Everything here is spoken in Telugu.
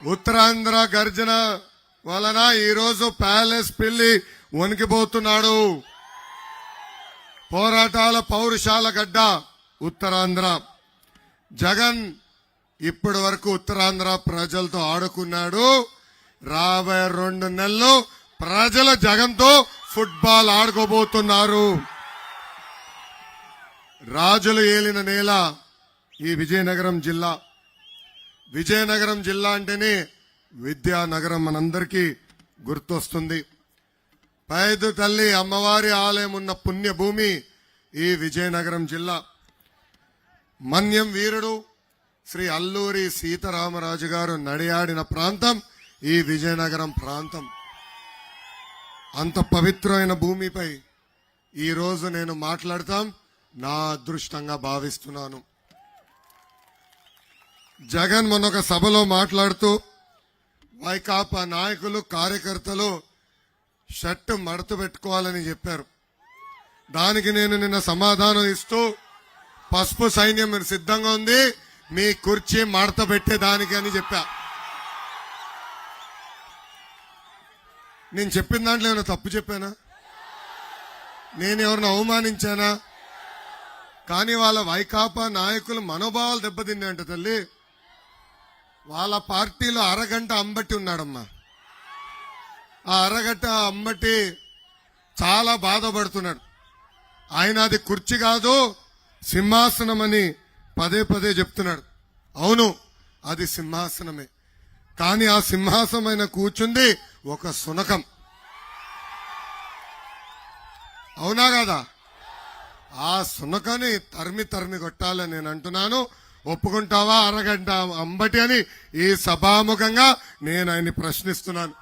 ఉత్తరాంధ్ర గర్జన వలన ఈరోజు ప్యాలెస్ పిల్లి వణికిపోతున్నాడు. పోరాటాల పౌరుషాల గడ్డ ఉత్తరాంధ్ర. జగన్ ఇప్పటి వరకు ఉత్తరాంధ్ర ప్రజలతో ఆడుకున్నాడు. రాబోయే 2 నెలలు ప్రజల జగన్తో ఫుట్బాల్ ఆడుకోబోతున్నారు. రాజులు ఏలిన నేల ఈ విజయనగరం జిల్లా. విజయనగరం జిల్లా అంటేనే విద్యానగరం మనందరికీ గుర్తొస్తుంది. పైదు తల్లి అమ్మవారి ఆలయం ఉన్న పుణ్యభూమి ఈ విజయనగరం జిల్లా. మన్యం వీరుడు శ్రీ అల్లూరి సీతారామరాజు గారు నడియాడిన ప్రాంతం ఈ విజయనగరం ప్రాంతం. అంత పవిత్రమైన భూమిపై ఈరోజు నేను మాట్లాడతాం నా అదృష్టంగా భావిస్తున్నాను. జగన్ మొన్నొక సభలో మాట్లాడుతూ వైకాపా నాయకులు కార్యకర్తలు షర్టు మడత పెట్టుకోవాలని చెప్పారు. దానికి నేను నిన్న సమాధానం ఇస్తూ పసుపు సైన్యం సిద్ధంగా ఉంది మీ కుర్చీ మడత పెట్టేదానికి అని చెప్పా. నేను చెప్పిన దాంట్లో ఏమైనా తప్పు చెప్పానా? నేను ఎవరిని అవమానించానా? కానీ వాళ్ళ వైకాపా నాయకులు మనోభావాలు దెబ్బతిన్నాయంట తల్లి. వాళ్ళ పార్టీలో అరగంట అంబట్టి ఉన్నాడమ్మా. ఆ అరగంట అంబట్టి చాలా బాధపడుతున్నాడు. ఆయన అది కుర్చీ కాదు సింహాసనం అని పదే పదే చెప్తున్నాడు. అవును అది సింహాసనమే, కానీ ఆ సింహాసనమైన కూర్చుంది ఒక శునకం. అవునా కదా? ఆ శునకని తరిమి తరిమి కొట్టాలని నేను అంటున్నాను. ఒప్పుకుంటావా అరగంట అంబటి అని ఈ సభాముఖంగా నేను ఆయన్ని ప్రశ్నిస్తున్నాను.